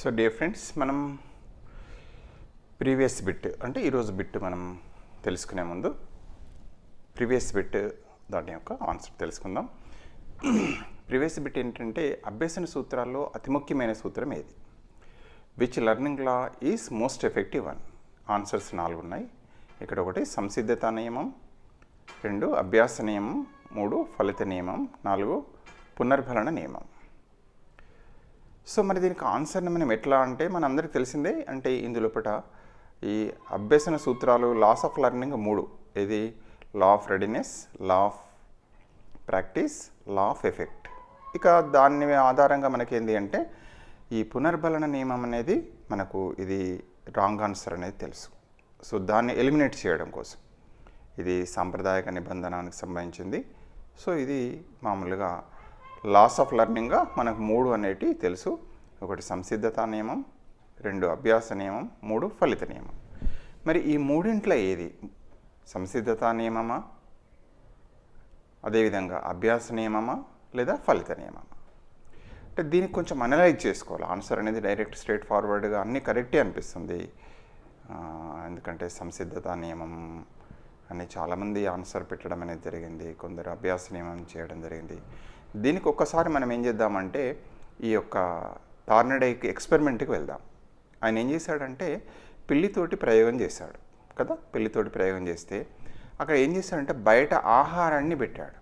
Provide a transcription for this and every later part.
So dear friends, మనం previous bit అంటే ఈరోజు బిట్ మనం తెలుసుకునే ముందు ప్రీవియస్ బిట్ దాని యొక్క ఆన్సర్ తెలుసుకుందాం. ప్రీవియస్ బిట్ ఏంటంటే అభ్యసన సూత్రాల్లో అతి ముఖ్యమైన సూత్రం ఏది? Which learning law is most effective one? Answers 4 ఉన్నాయి. ఇక్కడ 1 సంసిద్ధత నియమం, 2 అభ్యాస నియమం, 3 ఫలిత నియమం, 4 పునర్ఫలన నియమం. సో మరి దీనికి ఆన్సర్ని మనం ఎట్లా అంటే మన అందరికీ తెలిసిందే. అంటే ఇందులోపట ఈ అభ్యసన సూత్రాలు లాస్ ఆఫ్ లెర్నింగ్ 3. ఇది law of readiness, law of practice, law of effect. ఇక దాని ఆధారంగా మనకేంది అంటే ఈ పునర్బలన నియమం అనేది మనకు ఇది రాంగ్ ఆన్సర్ అనేది తెలుసు. సో దాన్ని ఎలిమినేట్ చేయడం కోసం ఇది సాంప్రదాయక నిబంధనానికి సంబంధించింది. సో ఇది మామూలుగా లాస్ ఆఫ్ లెర్నింగ్గా మనకు 3 అనేటివి తెలుసు. 1 సంసిద్ధత నియమం, 2 అభ్యాస నియమం, 3 ఫలిత నియమం. మరి ఈ మూడింట్లో ఏది సంసిద్ధత నియమమా, అదేవిధంగా అభ్యాస నియమమా, లేదా ఫలిత నియమమా? అంటే దీనికి కొంచెం అనలైజ్ చేసుకోవాలి. ఆన్సర్ అనేది డైరెక్ట్ స్ట్రేట్ ఫార్వర్డ్గా అన్నీ కరెక్టే అనిపిస్తుంది. ఎందుకంటే సంసిద్ధత నియమం అని చాలామంది ఆన్సర్ పెట్టడం అనేది జరిగింది, కొందరు అభ్యాస నియమం చేయడం జరిగింది. దీనికి ఒక్కసారి మనం ఏం చేద్దామంటే ఈ యొక్క టార్నడైకి ఎక్స్పెరిమెంట్కి వెళ్దాం. ఆయన ఏం చేశాడంటే పిల్లితోటి ప్రయోగం చేశాడు కదా. పిల్లితోటి ప్రయోగం చేస్తే అక్కడ ఏం చేశాడంటే బయట ఆహారాన్ని పెట్టాడు.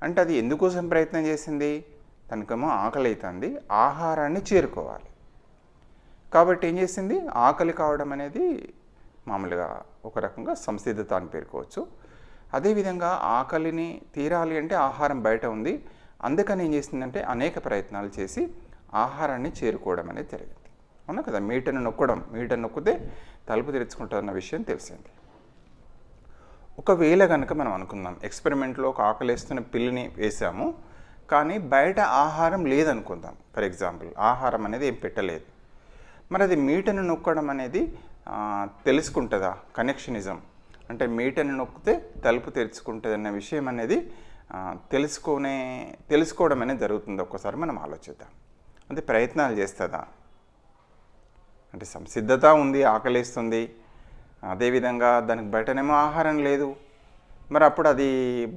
అంటే అది ఎందుకోసం ప్రయత్నం చేసింది? తనకేమో ఆకలి అవుతుంది, ఆహారాన్ని చేరుకోవాలి. కాబట్టి ఏం చేసింది? ఆకలి కావడం అనేది మామూలుగా ఒక రకంగా సంసిద్ధత అని పేర్కోవచ్చు. అదేవిధంగా ఆకలిని తీరాలి అంటే ఆహారం బయట ఉంది, అందుకని ఏం చేసిందంటే అనేక ప్రయత్నాలు చేసి ఆహారాన్ని చేరుకోవడం అనేది జరిగింది. అవునా కదా? మీటను నొక్కితే తలుపు తెరుచుకుంటుందన్న విషయం తెలిసింది. ఒకవేళ కనుక మనం అనుకుందాం ఎక్స్పెరిమెంట్లో ఒక ఆకలేస్తున్న పిల్లిని వేసాము, కానీ బయట ఆహారం లేదనుకుందాం. ఫర్ ఎగ్జాంపుల్ ఆహారం అనేది ఏం పెట్టలేదు. మరి అది మీటను నొక్కడం అనేది తెలుసుకుంటుందా? కనెక్షనిజం అంటే మీటను నొక్కితే తలుపు తెరుచుకుంటుంది అన్న విషయం అనేది తెలుసుకోవడం అనేది జరుగుతుంది. ఒక్కసారి మనం ఆలోచిద్దాం. అంటే ప్రయత్నాలు చేస్తుందా? అంటే సంసిద్ధత ఉంది, ఆకలిస్తుంది, అదేవిధంగా దానికి బయటనేమో ఆహారం లేదు. మరి అప్పుడు అది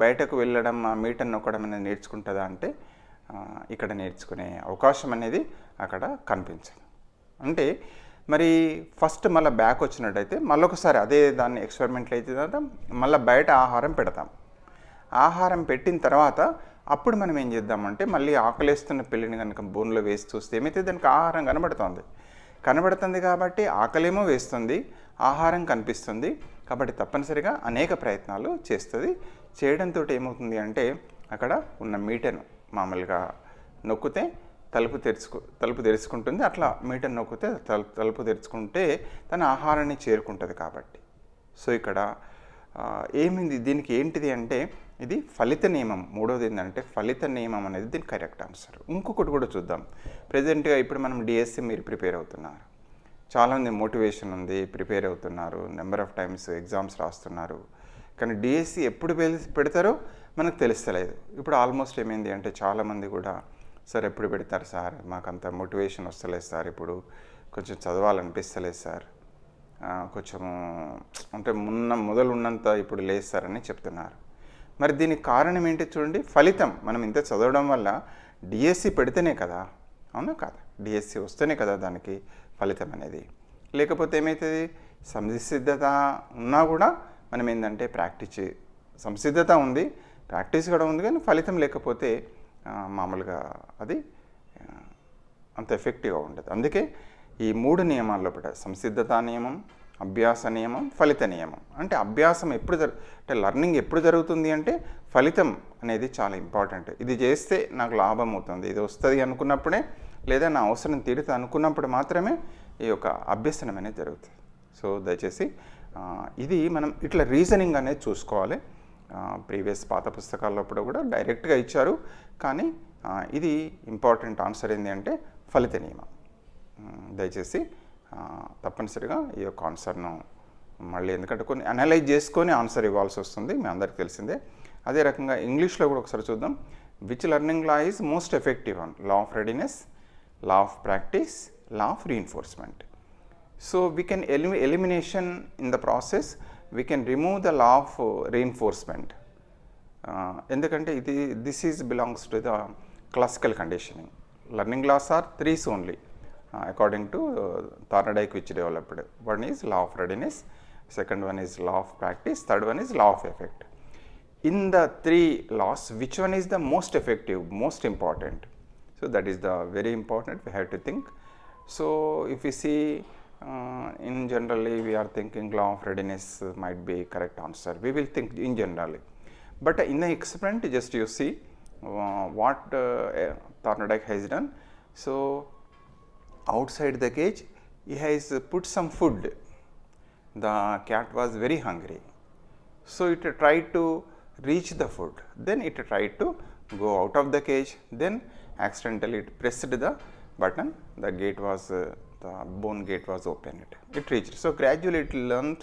బయటకు వెళ్ళడం, ఆ మీటను నొక్కడం అనేది నేర్చుకుంటుందా అంటే ఇక్కడ నేర్చుకునే అవకాశం అనేది అక్కడ కనిపించదు. అంటే మరి ఫస్ట్ మళ్ళీ బ్యాక్ వచ్చినట్టయితే మళ్ళొకసారి అదే దాన్ని ఎక్స్పెరిమెంట్లు అయితే తర్వాత మళ్ళీ బయట ఆహారం పెడతాం. ఆహారం పెట్టిన తర్వాత అప్పుడు మనం ఏం చేద్దామంటే మళ్ళీ ఆకలేస్తున్న పిల్లిని కనుక బోన్లో వేసి చూస్తే ఏమైతే దానికి ఆహారం కనబడుతుంది కాబట్టి ఆకలేమో వేస్తుంది, ఆహారం కనిపిస్తుంది. కాబట్టి తప్పనిసరిగా అనేక ప్రయత్నాలు చేస్తుంది. చేయడంతో ఏమవుతుంది అంటే అక్కడ ఉన్న మీటను మామూలుగా నొక్కితే తలుపు తెరుచుకుంటుంది. అట్లా మీటను నొక్కితే తలుపు తెరుచుకుంటే తన ఆహారాన్ని చేరుకుంటుంది కాబట్టి. సో ఇక్కడ ఏమింది దీనికి ఏంటిది అంటే ఇది ఫలిత నియమం. 3వది ఏంటంటే ఫలిత నియమం అనేది దీనికి కరెక్ట్ ఆన్సర్. ఇంకొకటి కూడా చూద్దాం. ప్రజెంట్గా ఇప్పుడు మనం డిఎస్సి మీరు ప్రిపేర్ అవుతున్నారు, చాలామంది మోటివేషన్ ఉంది, ప్రిపేర్ అవుతున్నారు, నెంబర్ ఆఫ్ టైమ్స్ ఎగ్జామ్స్ రాస్తున్నారు. కానీ డిఎస్సి ఎప్పుడు పెడతారో మనకు తెలుస్తలేదు. ఇప్పుడు ఆల్మోస్ట్ ఏమైంది అంటే చాలామంది కూడా సార్ ఎప్పుడు పెడతారు సార్, మాకు అంత మోటివేషన్ వస్తలేదు సార్, ఇప్పుడు కొంచెం చదవాలనిపిస్తలేదు సార్, కొంచెము అంటే మొదలున్నంత ఇప్పుడు లేదు సార్ అని చెప్తున్నారు. మరి దీనికి కారణం ఏంటి చూడండి, ఫలితం. మనం ఇంత చదవడం వల్ల డిఎస్సి పెడితేనే కదా, అవునా కాదా? డిఎస్సి వస్తేనే కదా దానికి ఫలితం అనేది. లేకపోతే ఏమవుతుంది, సంసిద్ధత ఉన్నా కూడా మనం ఏంటంటే సంసిద్ధత ఉంది, ప్రాక్టీస్ కూడా ఉంది, కానీ ఫలితం లేకపోతే మామూలుగా అది అంత ఎఫెక్టివ్గా ఉండదు. అందుకే ఈ 3 నియమాల్లో సంసిద్ధతా నియమం, అభ్యాస నియమం, ఫలిత నియమం. అంటే అభ్యాసం అంటే లెర్నింగ్ ఎప్పుడు జరుగుతుంది అంటే ఫలితం అనేది చాలా ఇంపార్టెంట్. ఇది చేస్తే నాకు లాభం అవుతుంది, ఇది వస్తుంది అనుకున్నప్పుడే, లేదా నా అవసరం తీరుతా అనుకున్నప్పుడు మాత్రమే ఈ యొక్క అభ్యసనం అనేది జరుగుతుంది. సో దయచేసి ఇది మనం ఇట్లా రీజనింగ్ అనేది చూసుకోవాలి. ప్రీవియస్ పాత పుస్తకాల్లో కూడా డైరెక్ట్గా ఇచ్చారు, కానీ ఇది ఇంపార్టెంట్ ఆన్సర్ ఏంటి అంటే ఫలిత నియమం. దయచేసి తప్పనిసరిగా ఈ యొక్క ఆన్సర్ను మళ్ళీ, ఎందుకంటే కొన్ని అనలైజ్ చేసుకొని ఆన్సర్ ఇవ్వాల్సి వస్తుంది, మీ అందరికీ తెలిసిందే. అదే రకంగా ఇంగ్లీష్లో కూడా ఒకసారి చూద్దాం. Which learning law is most effective on law of readiness, law of practice, law of reinforcement. So we can elimination in the process, we can remove the law of reinforcement. ఎందుకంటే this is belongs to the classical conditioning. Learning laws are 3 only according to Thorndike, which developed. One is law of readiness, second one is law of practice, third one is law of effect. In the 3 laws, which one is the most effective, most important? So that is the very important, we have to think. So if we see in generally we are thinking law of readiness might be correct answer, we will think in generally. But in the experiment, just you see what Thorndike has done. So outside the cage, he has put some food. The cat was very hungry, so it tried to reach the food. Then it tried to go out of the cage. Then accidentally it pressed the button. The gate was the bone gate was opened. It reached. So gradually it learned.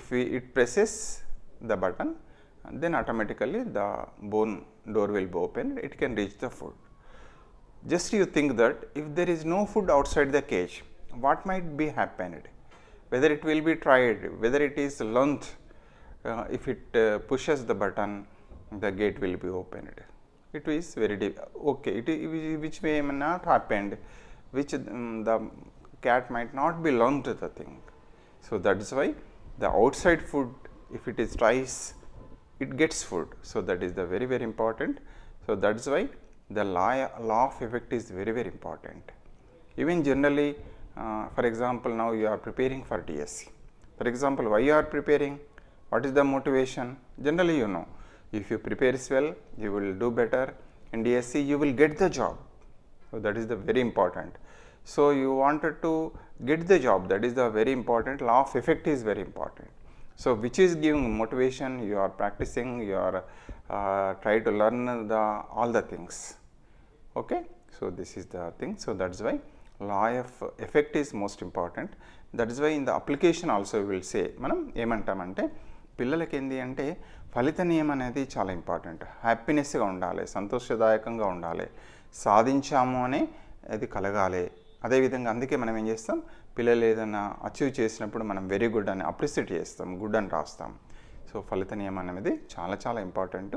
If it presses the button, then automatically the bone door will be opened. It can reach the food. Just you think that if there is no food outside the cage, what might be happened? Whether it will be tried, whether it is learnt, if it pushes the button, the gate will be opened. It is very okay. Which may not happened, which the cat might not be learnt the thing. So that is why the outside food, if it is tries, it gets food. So that is the very very important. So that is why the law of effect is very very important. Even generally, for example, now you are preparing for DSC. For example, why you are preparing? What is the motivation? Generally, you know, if you prepare well, you will do better. In DSC, you will get the job. So that is the very important. So you wanted to get the job. That is the very important. Law of effect is very important. So which is giving motivation? You are practicing. You are try to learn all the things. Okay. So this is the thing. So that's why law of effect is most important. That is why in the application also we will say, మనం ఏమంటామంటే పిల్లలకి ఏంటి అంటే ఫలిత నియమం అనేది చాలా important. హ్యాపీనెస్గా ఉండాలి, సంతోషదాయకంగా ఉండాలి, సాధించాము అని అది కలగాలి. అదేవిధంగా అందుకే మనం ఏం చేస్తాం, పిల్లలు ఏదైనా అచీవ్ చేసినప్పుడు మనం వెరీ గుడ్ అని అప్రిషియేట్ చేస్తాం, గుడ్ అని రాస్తాం. సో ఫలిత నియమం అనేది చాలా చాలా ఇంపార్టెంట్.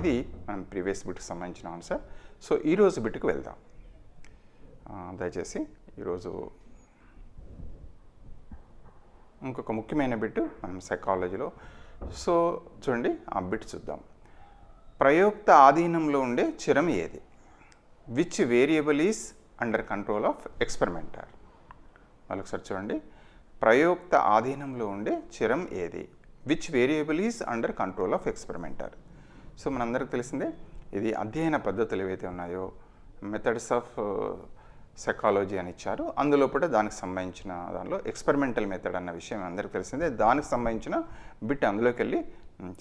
ఇది మనం ప్రీవియస్ బిట్కి సంబంధించిన ఆన్సర్. సో ఈరోజు బిట్కి వెళ్దాం. దయచేసి ఈరోజు ఇంకొక ముఖ్యమైన బిట్ మనం సైకాలజీలో. సో చూడండి ఆ బిట్ చూద్దాం. ప్రయోక్త ఆధీనంలో ఉండే చరం ఏది? Which variable is under control of experimenter? వాళ్ళొకసారి చూడండి. ప్రయోక్త ఆధీనంలో ఉండే చరం ఏది? Which variable is under control of experimenter? So మనందరికీ తెలిసిందే, ఇది అధ్యయన పద్ధతులు ఏవైతే ఉన్నాయో మెథడ్స్ ఆఫ్ సైకాలజీ అని ఇచ్చారు. అందులో కూడా దానికి సంబంధించిన దానిలో ఎక్స్పెరిమెంటల్ మెథడ్ అన్న విషయం అందరికీ తెలిసిందే. దానికి సంబంధించిన బిట్ అందులోకి వెళ్ళి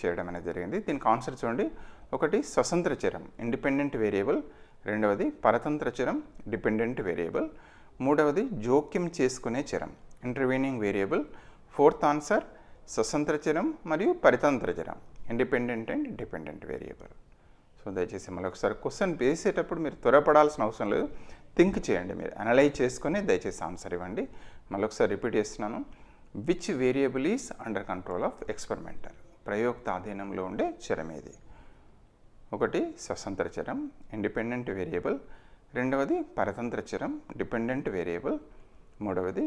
చేయడం అనేది జరిగింది. దీనికి ఆన్సర్ చూడండి. ఒకటి స్వతంత్ర చరం, ఇండిపెండెంట్ వేరియబుల్. రెండవది పరతంత్ర చరం, డిపెండెంట్ వేరియబుల్. మూడవది జోక్యం చేసుకునే చరం, ఇంటర్వీనింగ్ వేరియబుల్. ఫోర్త్ ఆన్సర్ స్వతంత్ర చరం మరియు పరితంత్ర చరం, independent and dependent variable. So దయచేసి మళ్ళీ ఒకసారి క్వశ్చన్ వేసేటప్పుడు మీరు త్వరపడాల్సిన అవసరం లేదు, థింక్ చేయండి, మీరు అనలైజ్ చేసుకొని దయచేసి ఆన్సర్ ఇవ్వండి. మళ్ళీ ఒకసారి రిపీట్ చేస్తున్నాను. Which variable is under control of experimenter? ప్రయోక్త ఆధీనంలో ఉండే చరం ఏది? ఒకటి స్వతంత్ర చరం, ఇండిపెండెంట్ వేరియబుల్. రెండవది పరతంత్ర చరం, డిపెండెంట్ వేరియబుల్. మూడవది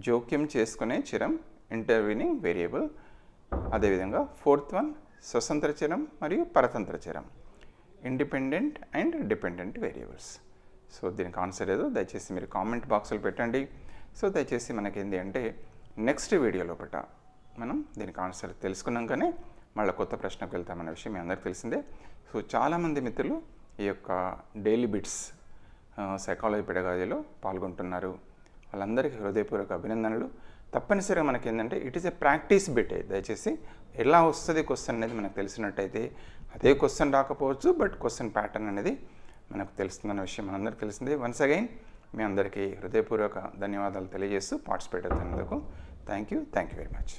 జోక్యం చేసుకునే చరం, ఇంటర్వీనింగ్ వేరియబుల్. అదేవిధంగా ఫోర్త్ వన్ స్వతంత్ర చరం మరియు పరతంత్ర చరం, independent and dependent variables. So దీనికి ఆన్సర్ ఏదో దయచేసి మీరు కామెంట్ బాక్స్లో పెట్టండి. సో దయచేసి మనకేంటి అంటే నెక్స్ట్ వీడియోలో మనం దీనికి ఆన్సర్ తెలుసుకున్నాకనే మళ్ళీ కొత్త ప్రశ్నకు వెళ్తామన్న విషయం మీ అందరికీ తెలిసిందే. సో చాలామంది మిత్రులు ఈ యొక్క డైలీ బిట్స్ సైకాలజీ పెడగాజీలో పాల్గొంటున్నారు. వాళ్ళందరికీ హృదయపూర్వక అభినందనలు. తప్పనిసరిగా మనకి ఏంటంటే it is a practice bit. దయచేసి ఎలా వస్తుంది క్వశ్చన్ అనేది మనకు తెలిసినట్టయితే, అదే క్వశ్చన్ రాకపోవచ్చు బట్ క్వశ్చన్ ప్యాటర్న్ అనేది మనకు తెలుస్తుందన్న విషయం మనందరికీ తెలిసిందే. వన్స్ అగైన్ మీ అందరికీ హృదయపూర్వక ధన్యవాదాలు తెలియజేస్తూ పార్టిసిపేట్ అవుతున్నందుకు థ్యాంక్ యూ వెరీ మచ్.